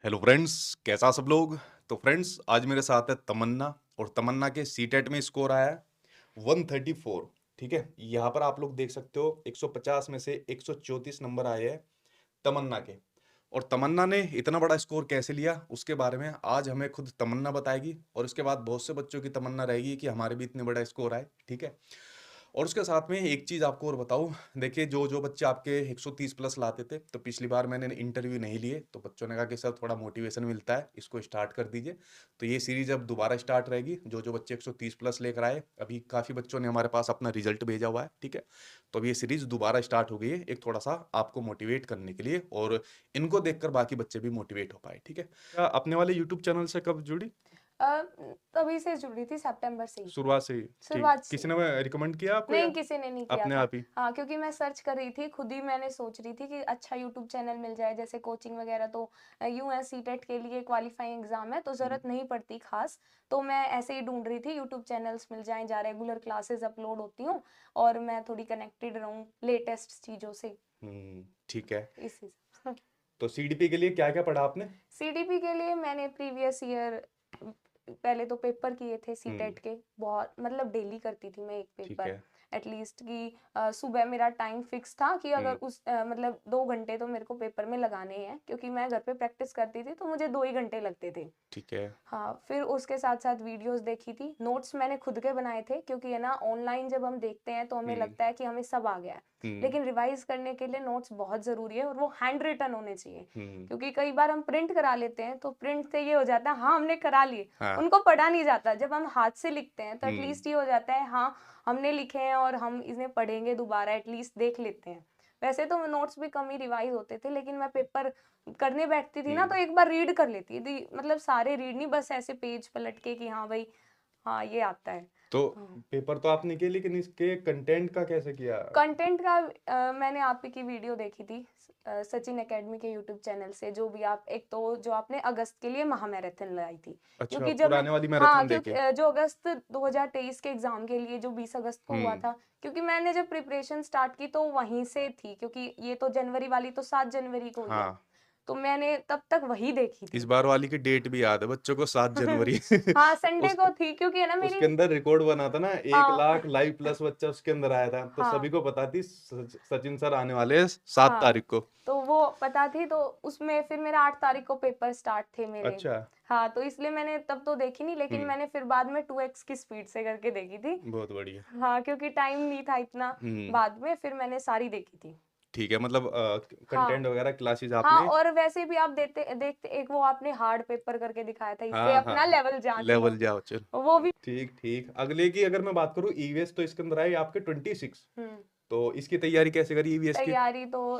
Hello friends, कैसा सब लोग। तो फ्रेंड्स, आज मेरे साथ है तमन्ना। और तमन्ना के सीटेट में स्कोर आया है 134। ठीक है, यहाँ पर आप लोग देख सकते हो 150 में से 134 नंबर आए हैं तमन्ना के। और तमन्ना ने इतना बड़ा स्कोर कैसे लिया उसके बारे में आज हमें खुद तमन्ना बताएगी। और उसके बाद बहुत से बच्चों की तमन्ना रहेगी कि हमारे भी इतने बड़ा स्कोर आए। ठीक है। और उसके साथ में एक चीज़ आपको और बताऊं, देखिए जो जो बच्चे आपके 130 प्लस लाते थे, तो पिछली बार मैंने इंटरव्यू नहीं लिए तो बच्चों ने कहा कि सर थोड़ा मोटिवेशन मिलता है, इसको स्टार्ट कर दीजिए। तो ये सीरीज अब दोबारा स्टार्ट रहेगी। जो जो बच्चे 130 प्लस लेकर आए, अभी काफ़ी बच्चों ने हमारे पास अपना रिजल्ट भेजा हुआ है। ठीक है। तो अब ये सीरीज दोबारा स्टार्ट हो गई है, एक थोड़ा सा आपको मोटिवेट करने के लिए, और इनको देखकर बाकी बच्चे भी मोटिवेट हो पाए। ठीक है। क्या अपने वाले यूट्यूब चैनल से कब जुड़ी? अ, तभी से जुड़ी थी, सितंबर से ही। शुरुआत से ही? ठीक, शुरुआत से। किसी ने रिकमेंड किया आपको नहीं, या किसी ने नहीं किया अपने था। आप ही? हाँ, क्योंकि मैं सर्च कर रही थी, खुद ही मैंने सोच रही थी कि अच्छा यूट्यूब चैनल मिल जाए, जैसे कोचिंग वगैरह तो यूएस सीटेट के लिए क्वालिफाइंग एग्जाम है, तो हम्म, ज़रूरत नहीं पड़ती खास। तो मैं ऐसे ही ढूंढ रही थी यूट्यूब चैनल्स मिल जाएं, जहाँ रेगुलर क्लासेस अपलोड होती हूँ और मैं थोड़ी कनेक्टेड रहूँ लेटेस्ट चीज़ों से, ठीक है। इस हिसाब से। तो सीडीपी के लिए क्या क्या पढ़ा आपने? सीडीपी के लिए मैंने प्रीवियस ईयर पहले तो पेपर किए थे हम्म। सीटेट के, बहुत मतलब डेली करती थी मैं एक ठीक पेपर है। एटलीस्ट कि सुबह मेरा टाइम फिक्स था कि अगर हम्म। उस मतलब 2 घंटे तो मेरे को पेपर में लगाने हैं, क्योंकि मैं घर पे प्रैक्टिस करती थी तो मुझे 2 ही घंटे लगते थे। ठीक है। हाँ, फिर उसके साथ साथ वीडियोस देखी थी, नोट्स मैंने खुद के बनाए थे, क्योंकि है ना ऑनलाइन जब हम देखते हैं तो हमें हम्म। लगता है कि हमें सब आ गया है, हम्म। लेकिन रिवाइज करने के लिए नोट्स बहुत ज़रूरी है और वो हैंड रिटन होने चाहिए। हम्म। क्योंकि कई बार हम प्रिंट करा लेते हैं तो प्रिंट से ये हो जाता है हाँ हमने करा लिए, हाँ। उनको पढ़ा नहीं जाता। जब हम हाथ से लिखते हैं तो हम्म। एटलीस्ट ये हो जाता है हाँ हमने लिखे हैं और हम इन्हें पढ़ेंगे दोबारा, एटलीस्ट देख लेते हैं। वैसे तो नोट्स भी कम ही रिवाइज होते थे, लेकिन मैं पेपर करने बैठती थी ना तो हम्म। एक बार रीड कर लेती थी, मतलब सारे रीड नहीं, बस ऐसे पेज पलट के कि हाँ भाई हाँ ये आता है। तो हाँ। पेपर तो आपने किया, लेकिन इसके कंटेंट का कैसे किया? कंटेंट का मैंने आप ही की वीडियो देखी थी सचिन एकेडमी के यूट्यूब चैनल से, जो भी आप एक तो जो आपने अगस्त के लिए महामैराथन लगाई थी, अच्छा, क्योंकि जब मैं पुराने वाली हाँ मैराथन क्योंकि देखे। जो अगस्त 2023 के एग्जाम के लिए जो 20 अगस्त को हुआ हम्म। था, क्योंकि मैंने जब प्रिपरेशन स्टार्ट की तो वहीं से थी, क्योंकि ये तो जनवरी वाली तो 7 जनवरी को हुई है, हाँ, तो मैंने तब तक वही देखी इस थी। बार वाली की डेट भी याद है बच्चों को, 7 जनवरी। हाँ, संडे उस को थी, क्योंकि है ना मेरी। उसके अंदर रिकॉर्ड बना था ना, 1 लाख हाँ लाइव प्लस बच्चा उसके अंदर आया था, तो हाँ सभी को पता थी सचिन सर आने वाले हैं 7 तारीख हाँ, को। तो वो पता थी, तो उसमें फिर मेरा 8 तारीख को पेपर स्टार्ट थे मेरे। अच्छा। हाँ, तो इसलिए मैंने तब तो देखी नहीं, लेकिन हम्म। मैंने फिर बाद में 2x की स्पीड से करके देखी थी। बहुत बढ़िया। हाँ, क्योंकि टाइम नहीं था इतना। हम्म। बाद में फिर मैंने सारी देखी थी। ठीक है, मतलब हाँ कंटेंट वगैरह क्लासेस हाँ, आपने। और वैसे भी आप देखते देखते एक वो आपने हार्ड पेपर करके दिखाया था, इससे हाँ अपना हाँ, लेवल जांच लो। लेवल जाओ चल। वो भी। ठीक ठीक, अगले की अगर मैं बात करूँ, ईवीएस तो इसके अंदर आई आपके 26। हम्म। तो इसकी तैयारी कैसे करी ईवीएस की? तैयारी तो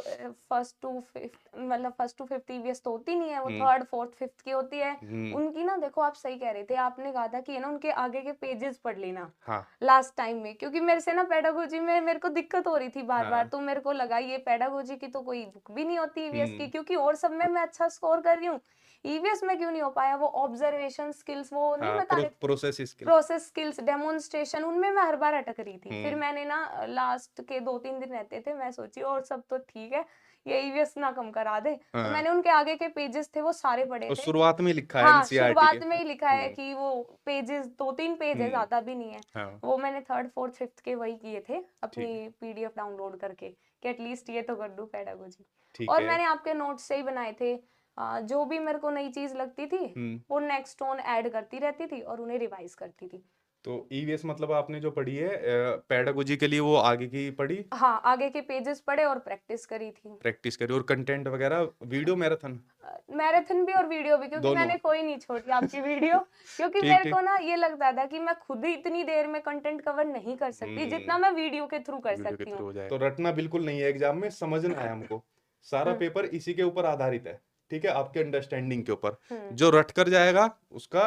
फर्स्ट टू फिफ्थ, मतलब फर्स्ट टू फिफ्थ ईवीएस तो होती नहीं है, वो हम्म। थर्ड फोर्थ फिफ्थ की होती है। हम्म। उनकी ना देखो, आप सही कह रहे थे, आपने कहा था कि है ना उनके आगे के पेजेस पढ़ लेना हाँ लास्ट टाइम में, क्योंकि मेरे से ना पेडागोजी में मेरे को दिक्कत हो रही थी बार बार, हाँ। तो मेरे को लगा ये पेडागोजी की तो कोई बुक भी नहीं होती ईवीएस की, हम्म। क्योंकि और सब में मैं अच्छा स्कोर कर रही हूँ, ईवीएस में क्यों नहीं हो पाया। वो ऑब्जर्वेशन स्किल्स, वो नहीं हाँ, बता रहे, process skill. Process skills, demonstration, उनमें मैं हर बार अटक रही थी। फिर हम्म। मैंने ना लास्ट के 2-3 दिन रहते थे, मैं सोची और सब तो ठीक है, ये ईवीएस ना कम करा दे, तो हाँ, मैंने उनके आगे के पेजेस थे वो सारे पढ़े और थे। शुरुआत में लिखा है हाँ, एनसीईआरटी के। शुरुआत में ही लिखा है कि वो पेजेस 2-3 पेज है, हम्म। ज्यादा भी नहीं है। हाँ। वो मैंने थर्ड फोर्थ फिफ्थ के वही किए थे, ठीक है। अपनी पीडीएफ डाउनलोड करके, कि एटलीस्ट ये तो कर दूं पेडागोजी। ठीक और है। मैंने आपके नोट्स से ही बनाए थे। जो भी मेरे को नई चीज लगती थी हम्म। वो नेक्स्ट ऑन ऐड करती रहती थी और उन्हें रिवाइज करती थी। तो ईवीएस मतलब आपने जो पढ़ी है पेडागोजी के लिए, वो आगे की पढ़ी, हाँ, आगे के पेजेस पढ़े और प्रैक्टिस करी थी। प्रैक्टिस करी, और कंटेंट वगैरह वीडियो मैराथन मैराथन भी और वीडियो भी, क्योंकि दोनों। मैंने कोई नहीं छोड़ी आपकी वीडियो, क्योंकि ठीक मेरे ठीक। को ना ये लगता था कि मैं खुद ही इतनी देर में कंटेंट कवर नहीं कर सकती हम्म। जितना मैं वीडियो के थ्रू कर वीडियो के सकती हूँ। थ्रू हो जाए तो रटना बिल्कुल नहीं है एग्जाम में, समझना है हमको। सारा हम्म पेपर इसी के ऊपर आधारित है। ठीक है, आपके अंडरस्टैंडिंग के ऊपर। हम्म। जो रट कर जाएगा उसका,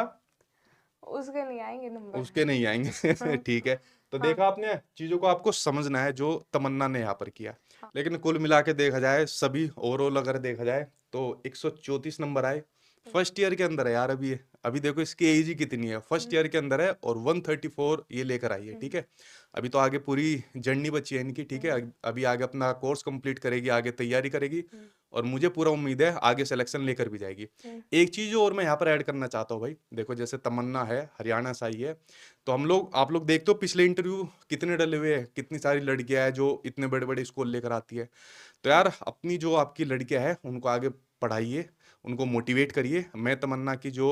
उसके नहीं आएंगे नंबर। उसके नहीं आएंगे। हाँ ठीक है। तो हाँ देखा आपने, चीजों को आपको समझना है जो तमन्ना ने यहाँ पर किया। हाँ। लेकिन कुल मिला के देखा जाए, सभी ओवरऑल अगर देखा जाए, तो 134 नंबर आए। फर्स्ट ईयर के अंदर है यार अभी ये। अभी देखो इसकी एज ही कितनी है, फर्स्ट ईयर के अंदर है और 134 ये लेकर आई है, ठीक है। अभी तो आगे पूरी जर्नी बची है इनकी, ठीक है। अभी आगे अपना कोर्स कंप्लीट करेगी, आगे तैयारी करेगी और मुझे पूरा उम्मीद है आगे सिलेक्शन लेकर भी जाएगी। एक चीज और मैं यहाँ पर ऐड करना चाहता हूँ भाई, देखो जैसे तमन्ना है, हरियाणा से आई है, तो हम लोग आप लोग देखते हो पिछले इंटरव्यू कितने डले हुए हैं, कितनी सारी लड़कियां हैं जो इतने बड़े बड़े स्कोर लेकर आती है। तो यार अपनी जो आपकी लड़कियां हैं उनको आगे पढ़ाइए, उनको मोटिवेट करिए। मैं तमन्ना की जो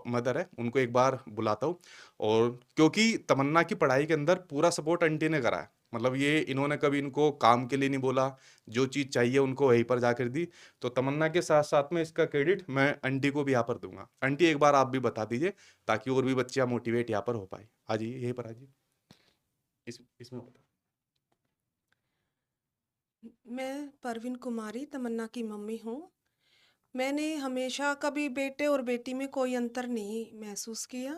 मदर है उनको एक बार बुलाता हूँ, और क्योंकि तमन्ना की पढ़ाई के अंदर पूरा सपोर्ट आंटी ने करा है, मतलब ये इन्होंने कभी इनको काम के लिए नहीं बोला, जो चीज़ चाहिए उनको वहीं पर जाकर दी। तो तमन्ना के साथ साथ में इसका क्रेडिट मैं आंटी को भी यहाँ पर दूंगा। आंटी एक बार आप भी बता दीजिए ताकि और भी बच्चियाँ मोटिवेट यहाँ पर हो पाए। आ जाइए यहीं पर, आ जाइए, इसमें बता। मैं परवीन कुमारी तमन्ना की मम्मी हूँ। मैंने हमेशा कभी बेटे और बेटी में कोई अंतर नहीं महसूस किया।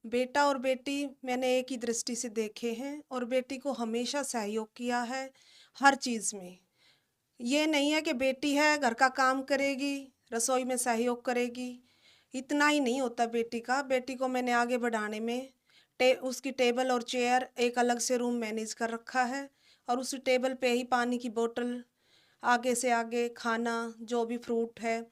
बेटा और बेटी मैंने एक ही दृष्टि से देखे हैं और बेटी को हमेशा सहयोग किया है हर चीज़ में। ये नहीं है कि बेटी है घर का काम करेगी, रसोई में सहयोग करेगी, इतना ही नहीं होता बेटी का। बेटी को मैंने आगे बढ़ाने में उसकी टेबल और चेयर एक अलग से रूम मैनेज कर रखा है और उसी टेबल पे ही पानी की बोतल, आगे से आगे खाना, जो भी फ्रूट है।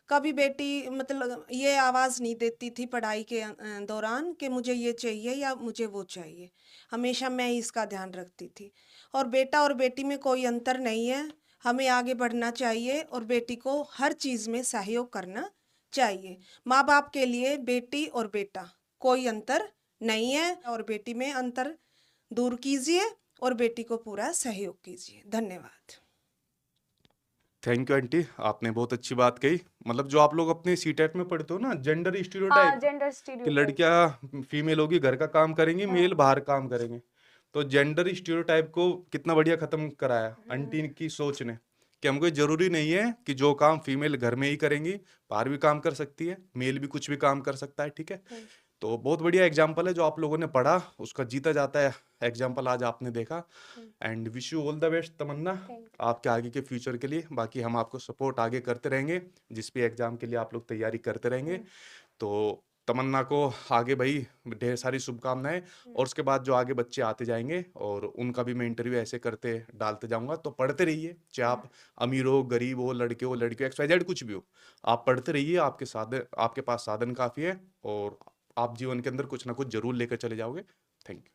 कभी बेटी मतलब ये आवाज़ नहीं देती थी पढ़ाई के दौरान कि मुझे ये चाहिए या मुझे वो चाहिए। हमेशा मैं ही इसका ध्यान रखती थी। और बेटा और बेटी में कोई अंतर नहीं है, हमें आगे बढ़ना चाहिए और बेटी को हर चीज़ में सहयोग करना चाहिए। माँ बाप के लिए बेटी और बेटा कोई अंतर नहीं है और बेटी में अंतर दूर कीजिए और बेटी को पूरा सहयोग कीजिए। धन्यवाद। थैंक यू आंटी, आपने बहुत अच्छी बात कही। मतलब जो आप लोग अपने सीटेट में पढ़ते हो ना, जेंडर हाँ, स्टीरियोटाइप, जेंडर कि स्टीरियोटाइप। लड़कियां फीमेल होगी घर का काम करेंगी, मेल हाँ। बाहर काम करेंगे। तो जेंडर स्टीरियोटाइप को कितना बढ़िया खत्म कराया आंटी की सोच ने, कि हमको ये जरूरी नहीं है कि जो काम फीमेल घर में ही करेंगी बाहर भी काम कर सकती है, मेल भी कुछ भी काम कर सकता है, ठीक है। तो बहुत बढ़िया एग्जाम्पल है जो आप लोगों ने पढ़ा, उसका जीता जाता है एग्जाम्पल आज आपने देखा। And wish you all the best Tamanna, thank आपके आगे के फ्यूचर के लिए। बाकी हम आपको सपोर्ट आगे करते रहेंगे, जिस भी एग्जाम के लिए आप लोग तैयारी करते रहेंगे। तो तमन्ना को आगे भाई ढेर सारी शुभकामनाएं, और उसके बाद जो आगे बच्चे आते जाएंगे और उनका भी मैं इंटरव्यू ऐसे करते डालते जाऊंगा। तो पढ़ते रहिए, चाहे आप अमीर हो, गरीब हो, लड़के हो, लड़की हो, XYZ कुछ भी हो, आप पढ़ते रहिए। आपके साधन, आपके पास साधन काफ़ी है और आप जीवन के अंदर कुछ ना कुछ जरूर लेकर चले जाओगे। Thank you.